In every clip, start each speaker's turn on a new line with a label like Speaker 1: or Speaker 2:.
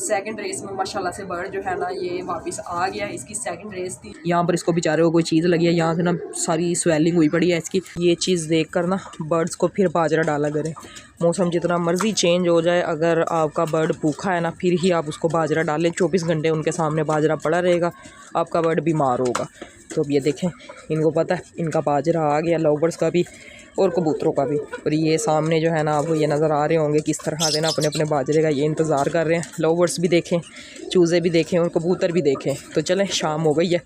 Speaker 1: Second race में माशाल्लाह से बर्ड जो है ना ये वापस आ गया। इसकी सेकंड रेस थी। यहाँ पर इसको बेचारे को कोई चीज़ लगी है, यहाँ से ना सारी स्वेलिंग हुई पड़ी है इसकी। ये चीज़ देख कर ना बर्ड्स को फिर बाजरा डाला करें। मौसम जितना मर्ज़ी चेंज हो जाए, अगर आपका बर्ड भूखा है ना फिर ही आप उसको बाजरा डालें। 24 घंटे उनके सामने बाजरा पड़ा रहेगा, आपका बर्ड बीमार होगा। तो अब ये देखें, इनको पता है इनका बाजरा आ गया, लव बर्ड्स का भी और कबूतरों का भी। और ये सामने जो है ना आपको ये नज़र आ रहे होंगे किस तरह से ना अपने अपने बाजरे का ये इंतज़ार कर रहे हैं। लव बर्ड्स भी देखें, चूज़े भी देखें और कबूतर भी देखें। तो चलें, शाम हो गई है,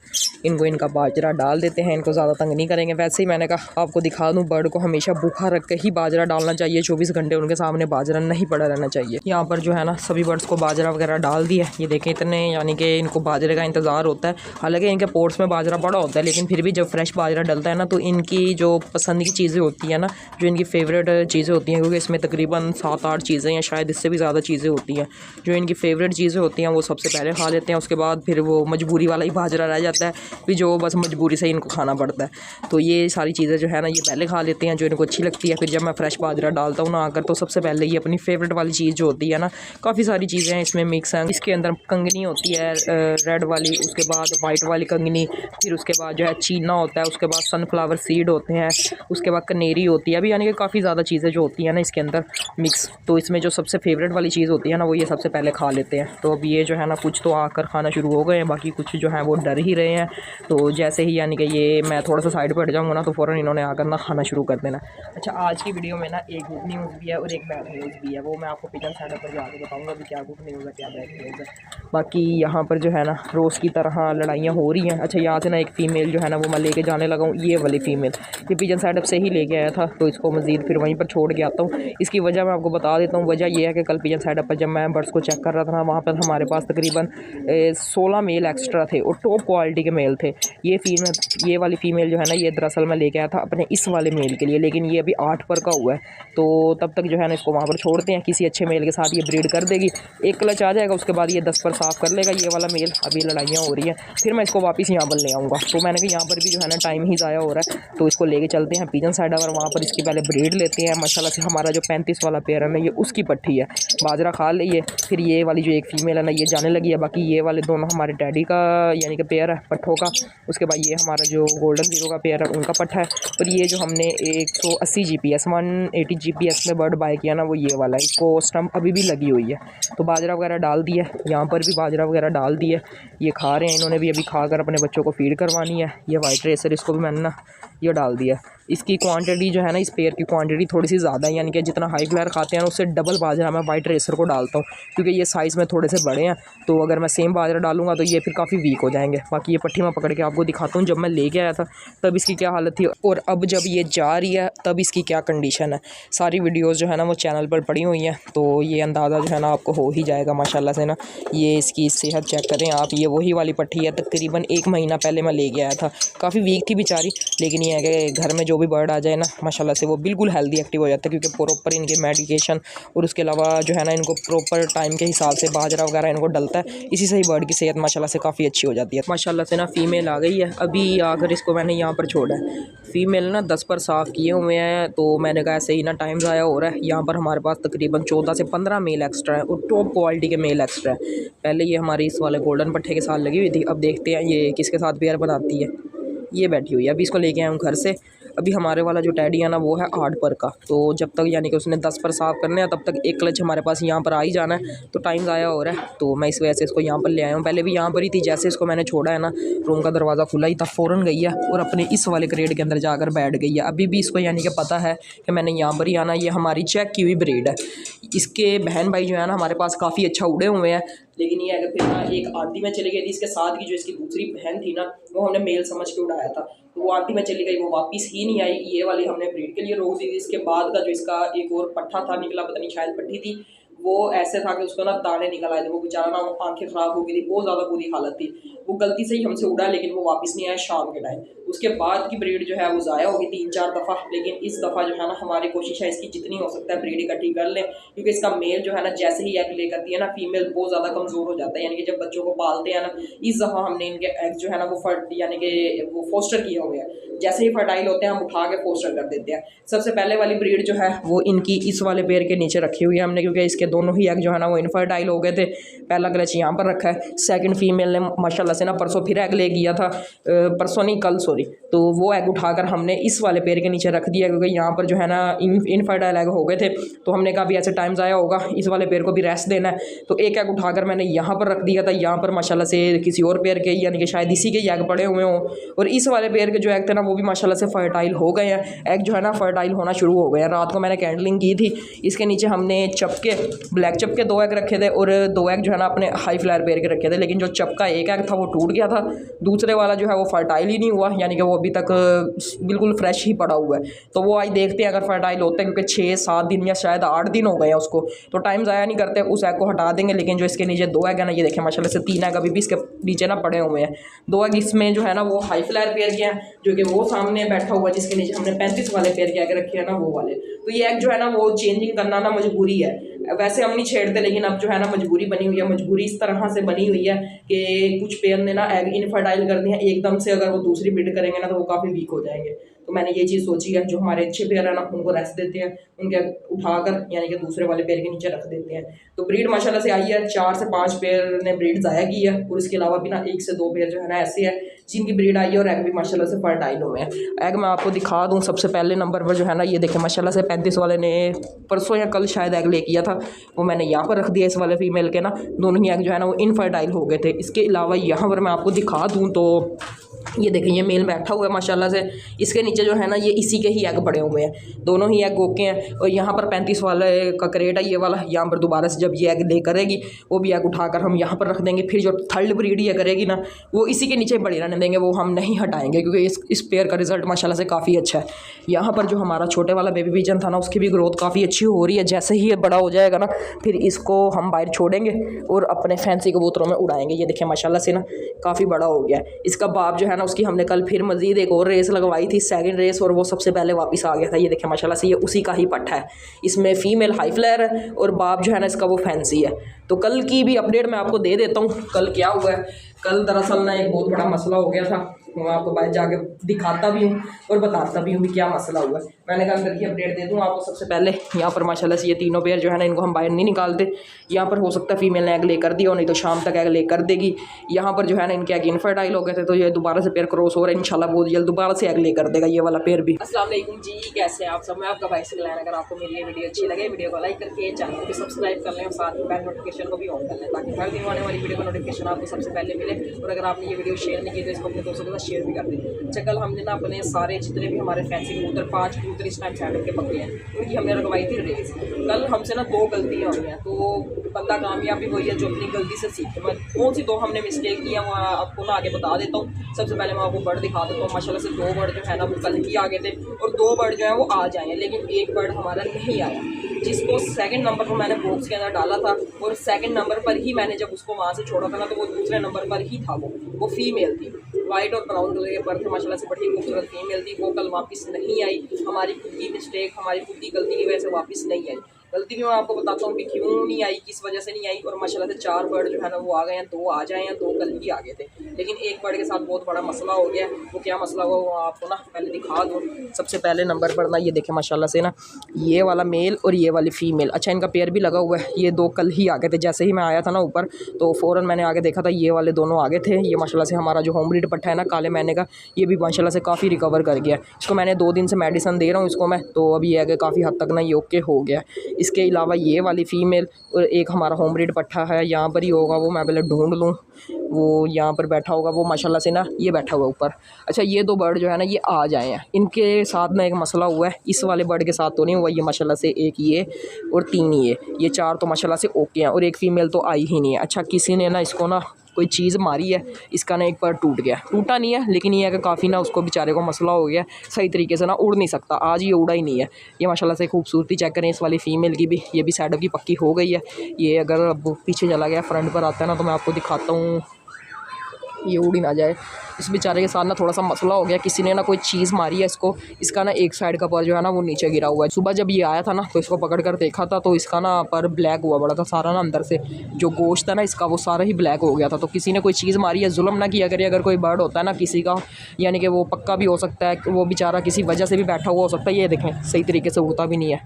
Speaker 1: इनको इनका बाजरा डाल देते हैं, इनको ज़्यादा तंग नहीं करेंगे। वैसे ही मैंने कहा आपको दिखा दूँ, बर्ड को हमेशा भूखा रख के ही बाजरा डालना चाहिए। 24 घंटे उनके सामने बाजरा नहीं पड़ा रहना चाहिए। यहाँ पर जो है ना सभी बर्ड्स को बाजरा वगैरह डाल दिया। ये देखें इतने, यानी कि इनको बाजरे का इंतज़ार होता है। हालांकि इनके पोर्ट्स में बाजरा पड़ा होता है, लेकिन फिर भी जब फ्रेश बाजरा डलता है ना तो इनकी जो पसंद की चीज़ें होती हैं ना, जो इनकी फेवरेट चीज़ें होती हैं, क्योंकि इसमें तकरीबन 7-8 चीज़ें या शायद इससे भी ज़्यादा चीज़ें होती हैं, जो इनकी फेवरेट चीज़ें होती हैं वो सबसे पहले खा लेते हैं। उसके बाद फिर वो मजबूरी वाला ही बाजरा रह जाता है, फिर जो बस मजबूरी से इनको खाना पड़ता है। तो ये सारी चीज़ें जो है ना ये पहले खा लेते हैं जो इनको अच्छी लगती है। फिर जब मैं फ्रेश बाजरा डालता हूँ ना आकर, तो सबसे पहले ये अपनी फेवरेट वाली चीज़ जो होती है ना, काफ़ी सारी चीज़ें हैं इसमें मिक्स हैं। इसके अंदर कंगनी होती है रेड वाली, उसके बाद वाइट वाली कंगनी, फिर उसके बाद जो है चीना होता है, उसके बाद सनफ्लावर सीड होते हैं, उसके बाद कनेरी होती है। अभी यानी कि काफ़ी ज़्यादा चीज़ें जो होती हैं ना इसके अंदर मिक्स। तो इसमें जो सबसे फेवरेट वाली चीज़ होती है ना वो ये सबसे पहले खा लेते हैं। तो अब ये जो है ना कुछ तो आकर खाना शुरू हो गए हैं, बाकी कुछ जो है वो डर ही रहे हैं। तो जैसे ही यानी कि ये मैं थोड़ा सा साइड पर हट जाऊँगा ना तो फ़ौरन इन्होंने आकर ना खाना शुरू कर देना। अच्छा, आज की वीडियो में ना एक गुड न्यूज़ भी है और एक बैड न्यूज़ भी है, वो मैं आपको पिजन सेटअप पर जाकर बताऊँगा कि क्या गुड न्यूज़ है क्या बैड न्यूज़ है। बाकी यहाँ पर जो है ना रोज़ की तरह लड़ाइयाँ हो रही हैं। अच्छा, यहाँ से ना एक फ़ीमेल जो है ना वो मैं लेके जाने लगा हूँ, ये वाली फ़ीमेल, ये पिजन सेटअप से ही लेके आया था, तो इसको मज़ीद फिर वहीं पर छोड़ के आता हूँ। इसकी वजह मैं आपको बता देता हूँ। वजह यह है कि कल पिजन सेटअप पर जब मैं बर्ड्स को चेक कर रहा था ना, वहाँ पर हमारे पास तकरीबन 16 मेल एक्स्ट्रा थे और टॉप क्वालिटी के मेल थे। ये वाली फ़ीमेल जो है ना ये दरअसल मैं लेके आया था अपने इस वाले मेल के लिए, लेकिन ये अभी 8 पर का हुआ है। तो तब तक जो है ना इसको वहाँ पर छोड़ते हैं, किसी अच्छे मेल के साथ ये ब्रीड कर देगी, एक क्लच आ जाएगा, उसके बाद ये 10 पर साफ़ कर लेगा ये वाला मेल। अभी लड़ाइयाँ हो रही हैं, फिर मैं इसको वापस यहाँ पर ले आऊँगा। तो मैंने कहा यहाँ पर भी जो है ना टाइम ही ज़ाया हो रहा है, तो इसको लेके चलते हैं पिजन सेटअप और वहाँ पर इसकी पहले ब्रीड लेते हैं। माशाल्लाह से हमारा जो 35 वाला पेयर है ना ये उसकी पट्टी है, बाजरा खा लिए। फिर ये वाली जो एक फ़ीमेल है ना ये जाने लगी है। बाकी ये वाले दोनों हमारे डैडी का यानी कि पेयर है पट्ठों का। उसके बाद ये हमारा जो गोल्डन जीरो का पेयर है उनका पट्ठा है। और ये जो हमने 180 GPS 180 GPS में बर्ड बाय किया ना वो ये वाला है, इसको स्टम्प अभी भी लगी हुई है। तो बाजरा वगैरह डाल दिया, यहाँ पर भी बाजरा वगैरह डाल दिया, ये खा रहे हैं। इन्होंने भी अभी खाकर अपने बच्चों को फीड करवानी है। ये वाइट रेसर इसको भी मैंने ना ये डाल दिया। इसकी क्वांटिटी जो है ना इस पेयर की क्वांटिटी थोड़ी सी ज़्यादा है, यानी कि जितना हाई फ्लायर खाते हैं ना उससे डबल बाजरा मैं वाइट रेसर को डालता हूँ, क्योंकि ये साइज़ में थोड़े से बड़े हैं। तो अगर मैं सेम बाजरा डालूंगा तो ये फिर काफ़ी वीक हो जाएंगे। बाकी ये पट्टी मैं पकड़ के आपको दिखाता हूँ, जब मैं लेके आया था तब इसकी क्या हालत थी और अब जब ये जा रही है तब इसकी क्या कंडीशन है। सारी वीडियोज़ जो है ना वो चैनल पर पड़ी हुई हैं, तो ये अंदाज़ा जो है ना आपको हो ही जाएगा माशाल्लाह से ना। ये इसकी सेहत चेक करें आप, ये वही वाली पट्टी है, तकरीबन 1 महीना पहले मैं लेके आया था। काफ़ी वीक थी बेचारी, लेकिन ये है कि घर में जो भी बर्ड आ जाए ना माशाल्लाह से वो बिल्कुल हेल्दी एक्टिव हो जाता है, क्योंकि प्रॉपर इनके मेडिकेशन और उसके अलावा जो है ना इनको प्रॉपर टाइम के हिसाब से बाजरा वगैरह इनको डलता है। इसी से ही बर्ड की सेहत माशाल्लाह से काफ़ी अच्छी हो जाती है। माशाल्लाह से ना फ़ीमेल आ गई है, अभी आकर इसको मैंने यहाँ पर छोड़ा है। फ़ीमेल ना 10 पर साफ़ किए हुए हैं, तो मैंने कहा ऐसे ही ना टाइम ज़ाया हो रहा है। यहाँ पर हमारे पास तकरीबन 14 से 15 मेल एक्स्ट्रा है और टॉप क्वालिटी के मेल एक्स्ट्रा है। पहले ये हमारी इस वाले गोल्डन पट्टे के साथ लगी हुई थी, अब देखते हैं ये किसके साथ पेयर बनाती है। ये बैठी हुई है, अभी इसको लेके आया हूँ घर से। अभी हमारे वाला जो टैडी है ना वो है 8 पर का, तो जब तक यानी कि उसने 10 पर साफ़ करने हैं तब तक एक क्लच हमारे पास यहाँ पर आ ही जाना है, तो टाइम ज़ाया हो रहा है। तो मैं इस वजह से इसको यहाँ पर ले आया हूँ। पहले भी यहाँ पर ही थी, जैसे इसको मैंने छोड़ा है ना रूम का दरवाज़ा खुला ही था, फ़ौरन गई है और अपने इस वाले क्रेट के अंदर जाकर बैठ गई है। अभी भी इसको यानी कि पता है कि मैंने यहाँ पर ही आना। ये हमारी चेक की हुई ब्रीड है। इसके बहन भाई जो है ना हमारे पास काफ़ी अच्छा उड़े हुए हैं, लेकिन ये अगर फिर ना एक आंटी में चली गई थी, इसके साथ की जो इसकी दूसरी बहन थी ना वो हमने मेल समझ के उड़ाया था, तो वो आंटी में चली गई, वो वापस ही नहीं आई। ये वाली हमने ब्रीड के लिए रोक दी थी। इसके बाद का जो इसका एक और पट्ठा था निकला, पता नहीं शायद पट्टी थी, वो ऐसे था कि उसको ना दाने निकल आए थे, वो बेचारा ना आंखें ख़राब हो गई थी, बहुत ज़्यादा बुरी हालत थी। वो गलती से ही हमसे उड़ा, लेकिन वो वापस नहीं आया शाम के टाइम। उसके बाद की ब्रीड जो है वो ज़ाया होगी 3-4 दफ़ा, लेकिन इस दफ़ा जो है ना हमारी कोशिश है इसकी जितनी हो सकता है ब्रीड इकट्ठी कर लें, क्योंकि इसका मेल जो है ना जैसे ही एग ले करती है ना फीमेल बहुत ज़्यादा कमज़ोर हो जाता है। यानी कि जब बच्चों को पालते हैं ना, इस दफ़ा हमने इनके एग जो है ना वो यानी कि वो फोस्टर किए हुए हैं, जैसे ही फर्टाइल होते हैं हम उठा के फोस्टर कर देते हैं। सबसे पहले वाली ब्रीड जो है वो इनकी इस वाले पेड़ के नीचे रखी हुई है हमने, क्योंकि इसके दोनों ही एग जो है ना वो इनफर्टाइल हो गए थे। पहला क्लच यहाँ पर रखा है। सेकंड फीमेल ने माशाल्लाह से ना परसों फिर एग ले गया था, परसों नहीं कल सॉरी, तो वो एग उठाकर हमने इस वाले पेड़ के नीचे रख दिया क्योंकि यहाँ पर जो है ना इनफर्टाइल एग हो गए थे। तो हमने कहा भी ऐसे टाइम ज़ाया होगा, इस वाले पेड़ को भी रेस्ट देना है। तो एक एग उठाकर मैंने यहाँ पर रख दिया था। यहाँ पर माशाल्लाह से किसी और पेड़ के यानी कि शायद इसी के एग पड़े हुए हों, और इस वाले पेड़ के जो एग थे ना वो भी माशाल्लाह से फर्टाइल हो गए हैं। एग जो है ना फर्टाइल होना शुरू हो गए हैं। रात को मैंने कैंडलिंग की थी। इसके नीचे हमने चपके, ब्लैक चपके 2 एग रखे थे और 2 एग जो है ना अपने हाई फ्लायर पेड़ के रखे थे, लेकिन जो चपका एक एग था वो टूट गया था। दूसरे वाला जो है वो फर्टाइल ही नहीं हुआ, यानी कि वो अभी तक बिल्कुल फ्रेश ही पड़ा हुआ है। तो वो आज देखते हैं अगर फर्टाइल होते हैं, क्योंकि 6-7 दिन या शायद 8 दिन हो गए हैं उसको, तो टाइम ज़ाया नहीं करते, उस एग को हटा देंगे। लेकिन जो इसके नीचे 2 एग है ना, ये देखें माशाल्लाह से 3 एग अभी भी इसके नीचे ना पड़े हुए हैं। 2 एग इसमें जो है ना वो हाई फ्लायर पेड़ के हैं, जो कि वो सामने बैठा हुआ है जिसके नीचे हमने 35 वाले पेड़ के एग रखे हैं ना वो वाले। तो ये एग जो है ना वो चेंजिंग करना ना मजबूरी है, वैसे हम नहीं छेड़ते, लेकिन अब जो है ना मजबूरी बनी हुई है। मजबूरी इस तरह से बनी हुई है कि कुछ पेड़ ने ना एग इनफर्टाइल कर दिया एकदम से, अगर वो दूसरी ब्रीड करेंगे ना तो वो काफ़ी वीक हो जाएंगे। तो मैंने ये चीज़ सोची है, जो हमारे अच्छे पेड़ है ना उनको रेस्ट देते हैं, उनके उठाकर यानी कि दूसरे वाले पेड़ के नीचे रख देते हैं। तो ब्रीड माशाल्लाह से आई है, 4 से 5 पेड़ ने ब्रीड ज़ाया की है, और इसके अलावा भी ना 1 से 2 पेड़ जो है ना ऐसे है जिनकी ब्रीड आई है और एग भी माशाल्लाह से फर्टाइल हुए हैं। एग मैं आपको दिखा दूँ, सबसे पहले नंबर पर जो है ना ये देखें माशाल्लाह से 35 वाले ने परसों या कल शायद एग ले किया था, वो मैंने यहाँ पर रख दिया। इस वाले फीमेल के ना दोनों ही एग जो है ना वो इनफर्टाइल हो गए थे। इसके अलावा यहाँ पर मैं आपको दिखा दूँ तो ये देखें ये मेल बैठा हुआ है माशाल्लाह से, इसके नीचे जो है ना ये इसी के ही एग पड़े हुए हैं, दोनों ही एग ओके हैं। और यहाँ पर 35 वाले का क्रेट है ये वाला, यहाँ पर दोबारा से जब ये एग ले करेगी वो भी एग उठाकर हम यहाँ पर रख देंगे। फिर जो थर्ड ब्रीड ये करेगी ना वो इसी के नीचे पड़ी रहने देंगे, वो हम नहीं हटाएंगे क्योंकि इस पेयर का रिजल्ट माशाल्लाह से काफ़ी अच्छा है। यहाँ पर जो हमारा छोटे वाला बेबी पिजन था ना उसकी भी ग्रोथ काफ़ी अच्छी हो रही है। जैसे ही ये बड़ा हो जाएगा ना फिर इसको हम बाहर छोड़ेंगे और अपने फैंसी कबूतरों में उड़ाएंगे। ये देखिए माशाल्लाह से ना काफ़ी बड़ा हो गया है। इसका बाप जो है ना उसकी हमने कल फिर मज़ीद एक और रेस लगवाई थी, सेकंड रेस, और वो सबसे पहले वापस आ गया था। ये देखें माशाल्लाह से ये उसी का ही पट्टा है। इसमें फ़ीमेल हाई फ्लायर है और बाप जो है ना इसका वो फैंसी है। तो कल की भी अपडेट मैं आपको दे देता हूँ, कल क्या हुआ है। कल दरअसल ना एक बहुत बड़ा मसला हो गया था, मैं आपको बाहर जाके दिखाता भी हूँ और बताता भी हूँ कि क्या मसला हुआ है। मैंने कहा अंदर की अपडेट दे दूँ आपको। सबसे पहले यहाँ पर माशाल्लाह से ये तीनों पेयर जो है ना इनको हम बाहर नहीं निकालते। यहाँ पर हो सकता है फीमेल ने एग ले कर दिया हो, नहीं तो शाम तक एग ले कर देगी। यहाँ पर जो है ना इनके एग इनफर्टाइल हो गए थे, तो ये दोबारा से पेयर क्रॉस हो रहा है, इंशाल्लाह बहुत जल्द दोबारा से एग ले कर देगा ये वाला पेयर भी। अस्सलाम वालेकुम जी, कैसे हैं आप सब? मैं आपका भाई सकलैन। अगर आपको मेरी ये वीडियो अच्छी लगे वीडियो को लाइक करके चैनल को भी सब्सक्राइब कर लें और साथ में बेल नोटिफिकेशन को भी ऑन कर लें ताकि हर दिन आने वाली वीडियो का नोटिफिकेशन आपको सबसे पहले मिले। और अगर आपने ये वीडियो शेयर नहीं की तो इसको अपने दोस्तों के साथ शेयर भी कर दें। अच्छा, कल हमने ना अपने सारे जितने भी हमारे फैंसी कबूतर 5 कबूतर इस टाइम साइड के पके हैं, उनकी हमने रखवाई थी रेस। कल हमसे ना 2 गलतियाँ हुई हैं, तो बंदा कामयाब भी वही है जो अपनी गलती से सीखे। मैं कौन सी 2 हमने मिस्टेक की है मैं आपको ना आगे बता देता हूँ। सबसे पहले मैं आपको बर्ड दिखा देता हूँ। माशाल्लाह से 2 बर्ड जो है ना वो कल ही आ गए थे और 2 बर्ड जो है वो आज आए हैं, लेकिन एक बर्ड हमारा नहीं आया जिसको सेकंड नंबर पर मैंने बॉक्स के अंदर डाला था। और सेकंड नंबर पर ही मैंने जब उसको वहाँ से छोड़ा था ना तो वो दूसरे नंबर पर ही था। वो फीमेल थी, वाइट और ब्राउन कलर के पर थे माशाल्लाह से, बड़ी खूबसूरत फीमेल थी। वो कल वापस नहीं आई, हमारी खुद की मिस्टेक, हमारी खुद की गलती की वजह से वापस नहीं आई। गलती भी मैं आपको बताता हूँ कि क्यों नहीं आई, किस वजह से नहीं आई। और माशाल्लाह से 4 बर्ड जो है ना वो आ गए हैं, 2 आज आए हैं, 2 कल ही आ गए थे। लेकिन एक बर्ड के साथ बहुत बड़ा मसला हो गया। वो क्या मसला हुआ वो आपको ना पहले दिखा दूँ। सबसे पहले नंबर पर ना ये देखें माशाल्लाह से ना ये वाला मेल और ये वाली फ़ीमेल, अच्छा इनका पेयर भी लगा हुआ है। ये 2 कल ही आ गए थे। जैसे ही मैं आया था ना ऊपर तो फ़ौरन मैंने आगे देखा था ये वाले दोनों आ गए थे। ये माशाल्लाह से हमारा जो होम ब्रीड पट्टा है ना काले मैने का, ये भी माशाल्लाह से काफ़ी रिकवर कर गया। इसको मैंने 2 दिन से मेडिसिन दे रहा हूँ इसको मैं, तो अभी ये आगे काफ़ी हद तक ना ये ओके हो गया। इसके अलावा ये वाली फ़ीमेल और एक हमारा होम ब्रीड पट्ठा है, यहाँ पर ही होगा वो, मैं पहले ढूंढ लूँ, वो यहाँ पर बैठा होगा वो माशाल्लाह से ना ये बैठा हुआ ऊपर। अच्छा, ये 2 बर्ड जो है ना ये आ जाए हैं। इनके साथ ना एक मसला हुआ है, इस वाले बर्ड के साथ तो नहीं हुआ। ये माशाल्लाह से एक ये और 3 ये 4 तो माशाल्लाह से ओके हैं और एक फ़ीमेल तो आई ही नहीं है। अच्छा, किसी ने ना इसको ना कोई चीज़ मारी है, इसका ना एक पर टूट गया, टूटा नहीं है लेकिन ये है कि काफ़ी ना उसको बेचारे को मसला हो गया, सही तरीके से ना उड़ नहीं सकता। आज ये उड़ा ही नहीं है। ये माशाल्लाह से खूबसूरती चेक करें इस वाली फ़ीमेल की भी, ये भी साइड की पक्की हो गई है। ये अगर अब पीछे चला गया फ्रंट पर आता है ना तो मैं आपको दिखाता हूँ, ये उड़ ही ना जाए। इस बेचारे के साथ ना थोड़ा सा मसला हो गया, किसी ने ना कोई चीज़ मारी है इसको। इसका ना एक साइड का पर जो है ना वो नीचे गिरा हुआ है। सुबह जब ये आया था ना तो इसको पकड़ कर देखा था तो इसका ना पर ब्लैक हुआ बड़ा था सारा ना, अंदर से जो गोश्त था ना इसका वो सारा ही ब्लैक हो गया था। तो किसी ने कोई चीज़ मारी है, जुल्म ना किया करिए। अगर कोई बर्ड होता है ना किसी का, यानी कि वो पक्का भी हो सकता है, वो बेचारा किसी वजह से भी बैठा हुआ हो सकता है। ये देखें सही तरीके से उड़ता भी नहीं है,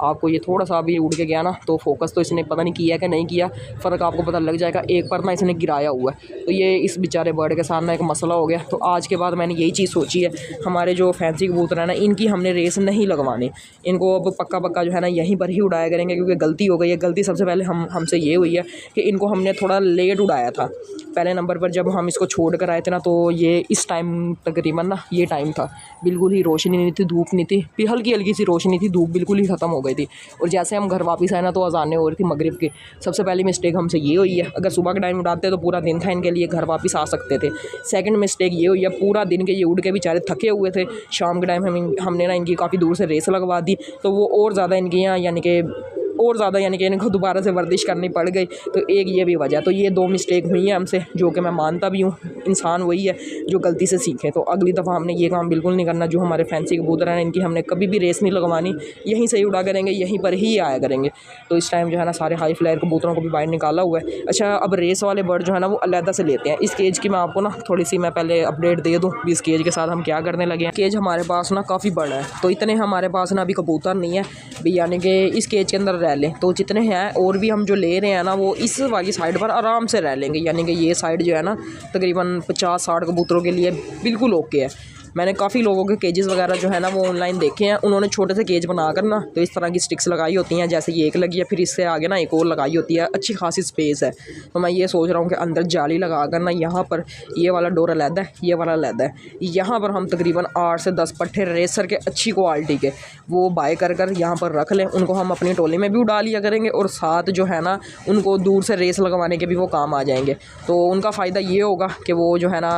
Speaker 1: आपको ये थोड़ा सा अभी उड़ के गया ना तो फोकस तो इसने पता नहीं किया कि नहीं किया, फ़र्क आपको पता लग जाएगा। एक पर ना इसने गिराया हुआ है, तो ये इस बेचारे बर्ड के साथ ना एक मसला हो गया। तो आज के बाद मैंने यही चीज़ सोची है, हमारे जो फैंसी कबूतर है ना, इनकी हमने रेस नहीं लगवानी। इनको अब पक्का पक्का जो है ना यहीं पर ही उड़ाया करेंगे, क्योंकि गलती हो गई है। गलती सबसे पहले हमसे ये हुई है कि इनको हमने थोड़ा लेट उड़ाया था। पहले नंबर पर जब हम इसको छोड़ कर आए थे ना, तो ये इस टाइम तकरीबन ना ये टाइम था, बिल्कुल ही रोशनी नहीं थी, धूप नहीं थी, फिर हल्की हल्की सी रोशनी थी, धूप बिल्कुल ही ख़त्म हो गई थी। और जैसे हम घर वापस आए ना तो अज़ानें हो रही थी मगरिब की। सबसे पहली मिस्टेक हमसे ये हुई है, अगर सुबह के टाइम उड़ाते तो पूरा दिन था इनके लिए, घर वापस आ सकते थे। सेकंड मिस्टेक ये हुई है, पूरा दिन के ये उड़ के बेचारे थके हुए थे। शाम के टाइम हमने ना इनकी काफ़ी दूर से रेस लगवा दी, तो वो और ज़्यादा इनकी यहाँ यानी कि इनको दोबारा से वर्जिश करनी पड़ गई। तो एक ये भी वजह, तो ये 2 मिस्टेक हुई हैं हमसे, जो कि मैं मानता भी हूँ। इंसान वही है जो गलती से सीखे। तो अगली दफ़ा हमने ये काम बिल्कुल नहीं करना। जो हमारे फैंसी कबूतर हैं इनकी हमने कभी भी रेस नहीं लगवानी, यहीं से ही उड़ा करेंगे, यहीं पर ही आया करेंगे। तो इस टाइम जो है ना सारे हाई फ्लायर कबूतरों को भी बाहर निकाला हुआ है। अच्छा, अब रेस वाले बर्ड जो है ना वो अलहदा से लेते हैं। इस केज की मैं आपको ना थोड़ी सी मैं पहले अपडेट दे दूँ इस केज के साथ हम क्या करने लगे हैं। केज हमारे पास ना काफ़ी बड़ा है, तो इतने हमारे पास ना अभी कबूतर नहीं है भी, यानी कि इस केज के अंदर रह लें। तो जितने हैं और भी हम जो ले रहे हैं ना, वो इस वाली साइड पर आराम से रह लेंगे। यानी कि ये साइड जो है ना तकरीबन 50-60 कबूतरों के लिए बिल्कुल ओके है। मैंने काफ़ी लोगों के केजेस वगैरह जो है ना वो ऑनलाइन देखे हैं, उन्होंने छोटे से केज बना कर ना तो इस तरह की स्टिक्स लगाई होती हैं, जैसे ये एक लगी है, फिर इससे आगे ना एक और लगाई होती है, अच्छी खासी स्पेस है। तो मैं ये सोच रहा हूँ कि अंदर जाली लगा कर ना यहाँ पर ये वाला डोर अलहदा है, ये वाला अलहदा है, यहाँ पर हम तकरीबन 8 से 10 पट्टे रेसर के अच्छी क्वालिटी के वो बाय कर यहाँ पर रख लें। उनको हम अपनी टोली में भी उड़ा लिया करेंगे, और साथ जो है ना उनको दूर से रेस लगवाने के भी वो काम आ जाएंगे। तो उनका फ़ायदा ये होगा कि वो जो है ना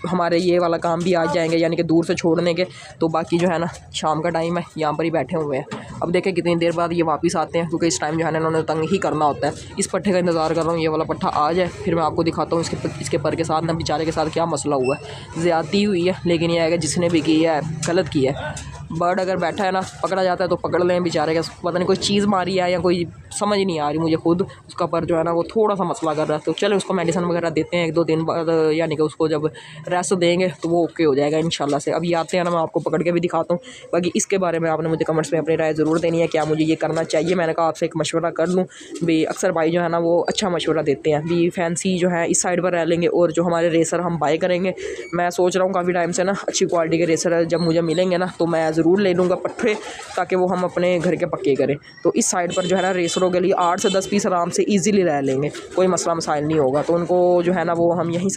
Speaker 1: हमारे ये वाला काम भी आ जाएंगे, यानी कि दूर से छोड़ने के। तो बाकी जो है ना शाम का टाइम है, यहाँ पर ही बैठे हुए हैं। अब देखें कितनी देर बाद ये वापस आते हैं, क्योंकि इस टाइम जो है ना इन्होंने तंग ही करना होता है। इस पट्टे का इंतज़ार कर रहा हूँ, ये वाला पट्टा आ जाए, फिर मैं आपको दिखाता हूँ इसके पर के साथ ना बेचारे के साथ क्या मसला हुआ है। ज़्यादती हुई है, लेकिन यह है कि जिसने भी की है गलत की है। बर्ड अगर बैठा है ना, पकड़ा जाता है तो पकड़ लें बेचारे का, पता नहीं कोई चीज़ मारी है या कोई समझ नहीं आ रही मुझे खुद। उसका पर जो है ना वो थोड़ा सा मसला कर रहा है, तो चले उसको मेडिसिन वगैरह देते हैं 1-2 दिन बाद, यानी कि उसको जब रेस्ट देंगे तो वो ओके हो जाएगा इंशाल्लाह से। अभी आते हैं ना, मैं आपको पकड़ के भी दिखाता हूँ। बाकी इसके बारे में आपने मुझे कमेंट्स में अपनी राय ज़रूर देनी है, क्या मुझे ये करना चाहिए। मैंने कहा आपसे एक मशवरा कर लूँ भी, अक्सर भाई जो है ना वो अच्छा मशवरा देते हैं भी। फैंसी जो है इस साइड पर रह लेंगे, और जो हमारे रेसर हम बाय करेंगे, मैं सोच रहा हूँ काफ़ी टाइम से ना अच्छी क्वालिटी के रेसर जब मुझे मिलेंगे ना तो मैं ज़रूर ले लूँगा पट्टे, ताकि वो हम अपने घर के पक्के करें। तो इस साइड पर जो है ना रेसरों के लिए 8 से 10 पीस आराम से इजीली रह लेंगे, कोई मसला मसाइल नहीं होगा। तो उनको जो है ना वो हम यहीं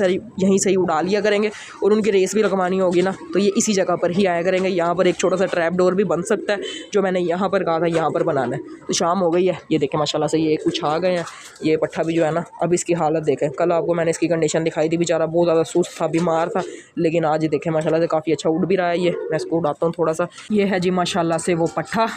Speaker 1: से ही उड़ा लिया करेंगे, और उनकी रेस भी लगवानी होगी ना तो ये इसी जगह पर ही आया करेंगे। यहाँ पर एक छोटा सा ट्रैप डोर भी बन सकता है, जो मैंने यहाँ पर कहा था यहाँ पर बनाना है। तो शाम हो गई है, ये देखें माशाल्लाह से ये कुछ आ गए हैं। ये पट्ठा भी जो है ना, अब इसकी हालत देखें। कल आपको मैंने इसकी कंडीशन दिखाई थी, बेचारा बहुत ज़्यादा सुस्त था, बीमार था, लेकिन आज देखें माशाल्लाह से काफ़ी अच्छा उड़ भी रहा है। ये मैं इसको उड़ाता हूँ थोड़ा सा। ये है जी माशाल्लाह से वो पट्ठा,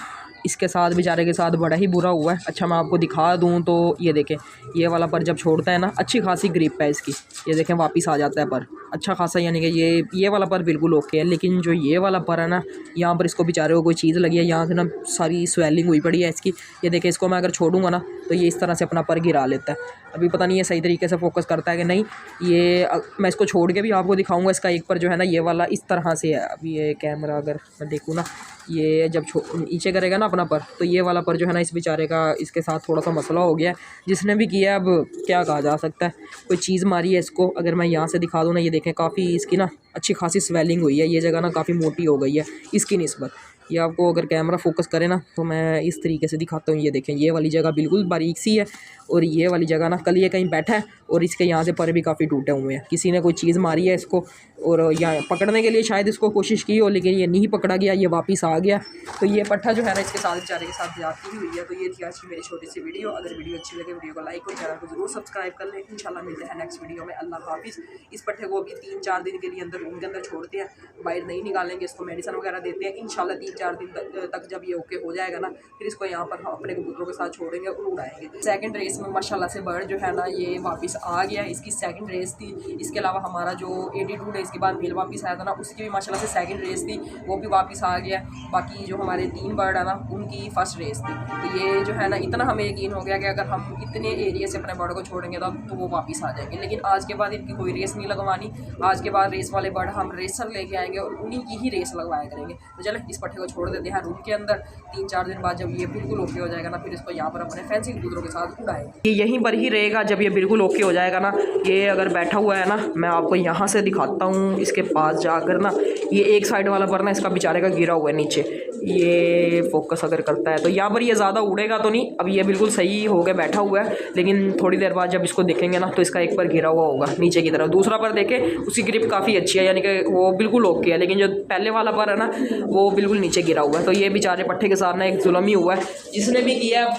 Speaker 1: इसके साथ बेचारे के साथ बड़ा ही बुरा हुआ है। अच्छा, मैं आपको दिखा दूं तो ये देखें, ये वाला पर जब छोड़ता है ना अच्छी खासी ग्रिप है इसकी, ये देखें वापस आ जाता है पर अच्छा खासा, यानी कि ये वाला पर बिल्कुल ओके है। लेकिन जो ये वाला पर है ना, यहाँ पर इसको बेचारे को कोई चीज़ लगी है, यहाँ से ना सारी स्वेलिंग हुई पड़ी है इसकी। ये देखें, इसको मैं अगर छोड़ूंगा ना तो ये इस तरह से अपना पर गिरा लेता है। अभी पता नहीं ये सही तरीके से फोकस करता है कि नहीं। ये मैं इसको छोड़ के भी आपको दिखाऊंगा। इसका एक पर जो है ना ये वाला इस तरह से है। अभी ये कैमरा अगर मैं देखूँ ना, ये जब नीचे करेगा ना अपना पर, तो ये वाला पर जो है ना इस बेचारे का इसके साथ थोड़ा सा मसला हो गया है। जिसने भी किया अब क्या कहा जा सकता है, कोई चीज़ मारी है इसको। अगर मैं यहाँ से दिखा दूँ ना, ये देखें काफ़ी इसकी ना अच्छी खासी स्वेलिंग हुई है, ये जगह ना काफ़ी मोटी हो गई है इसकी निस्बत। ये आपको अगर कैमरा फोकस करे ना तो मैं इस तरीके से दिखाता हूँ। ये देखें, ये वाली जगह बिल्कुल बारीक सी है, और ये वाली जगह ना कल ये कहीं बैठा है और इसके यहाँ से पर भी काफ़ी टूटे हुए हैं। किसी ने कोई चीज़ मारी है इसको, और यहाँ पकड़ने के लिए शायद इसको कोशिश की हो, लेकिन ये नहीं पकड़ा गया, ये वापस आ गया। तो ये पट्ठा जो है ना इसके साथ बेचारे के साथ जाती हुई है। तो ये थी आज की मेरी छोटी सी वीडियो। अगर वीडियो अच्छी लगे वीडियो को लाइक और चैनल को जरूर सब्सक्राइब कर लें। इंशाल्लाह मिलते हैं नेक्स्ट वीडियो में। अल्लाह हाफिज़। इस पट्ठे को अभी 3-4 दिन के लिए अंदर रूम के अंदर छोड़ते हैं, बाहर नहीं निकालेंगे, इसको मेडिसिन वगैरह देते हैं। इंशाल्लाह 3-4 दिन तक जब ये ओके हो जाएगा ना, फिर इसको यहाँ पर हम अपने कबूतरों के साथ छोड़ेंगे और उड़ाएंगे। सेकंड रेस में माशाल्लाह से बर्ड जो है ना ये वापस आ गया है, इसकी सेकंड रेस थी। इसके अलावा हमारा जो 82 डेज़ के बाद मेल वापस आया था ना, उसकी भी माशाल्लाह से सेकंड रेस थी, वो भी वापस आ गया। बाकी जो हमारे 3 बर्ड है ना, उनकी फ़र्स्ट रेस थी। तो ये जो है ना, इतना हमें यकीन हो गया कि अगर हम इतने एरिया से अपने बर्ड को छोड़ेंगे तब तो वो वापस आ जाएंगे। लेकिन आज के बाद इनकी कोई रेस नहीं लगवानी। आज के बाद रेस वाले बर्ड हम रेसर लेके आएंगे और उन्हीं की ही रेस लगवाया करेंगे। तो चले इस पट्टे को छोड़ देते हैं रूम के अंदर। 3-4 दिन बाद जब ये बिल्कुल ओके हो जाएगा ना, फिर इसको यहाँ पर अपने फैंसी कबूतरों के साथ उड़ाएंगे। ये यहीं पर ही रहेगा जब ये बिल्कुल ओके हो जाएगा ना। ये अगर बैठा हुआ है ना, मैं आपको यहाँ से दिखाता हूँ इसके पास जाकर ना। ये एक साइड वाला पर ना इसका बेचारे का गिरा हुआ है नीचे, ये फोकस अगर करता है तो यहाँ पर ये ज़्यादा उड़ेगा तो नहीं। अब ये बिल्कुल सही हो गया, बैठा हुआ है। लेकिन थोड़ी देर बाद जब इसको देखेंगे ना, तो इसका एक पर गिरा हुआ होगा नीचे की तरफ। दूसरा पर देखे उसकी ग्रिप काफ़ी अच्छी है, यानी कि वो बिल्कुल ओके है। लेकिन जो पहले वाला पर है ना, वो बिल्कुल नीचे गिरा हुआ है। तो ये बेचारे पट्टे के साथ ना एक जुल्म ही हुआ है। जिसने भी किया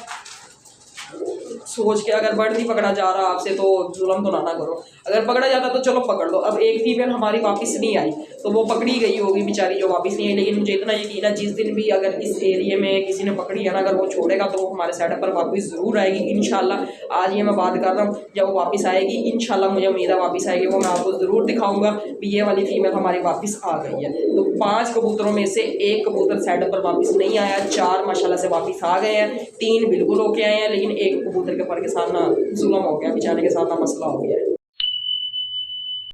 Speaker 1: सोच के, अगर बर्ड नहीं पकड़ा जा रहा आपसे तो जुल्म तो ना करो। अगर पकड़ा जाता तो चलो पकड़ लो। अब एक फीमेल हमारी वापस नहीं आई तो वो पकड़ी गई होगी बेचारी जो वापस नहीं आई। लेकिन मुझे इतना यकीन है जिस दिन भी अगर इस एरिया में किसी ने पकड़ी है ना, अगर वो छोड़ेगा तो वो हमारे सेटअप पर वापस ज़रूर आएगी इंशाल्लाह। आज ये मैं बात कर रहा हूँ, जब वो वापस आएगी इंशाल्लाह, मुझे उम्मीद है वापस आएगी। वो मैं आपको ज़रूर दिखाऊँगा भी ये वाली फीमेल हमारी वापस आ गई है। तो 5 कबूतरों में से 1 कबूतर सेटअप पर वापस नहीं आया, 4 माशाल्लाह से वापस आ गए हैं, 3 बिल्कुल होके आए हैं। लेकिन 1 कबूतर के पर के साथ ना जुल्म हो गया, बेचारे के साथ ना मसला हो गया।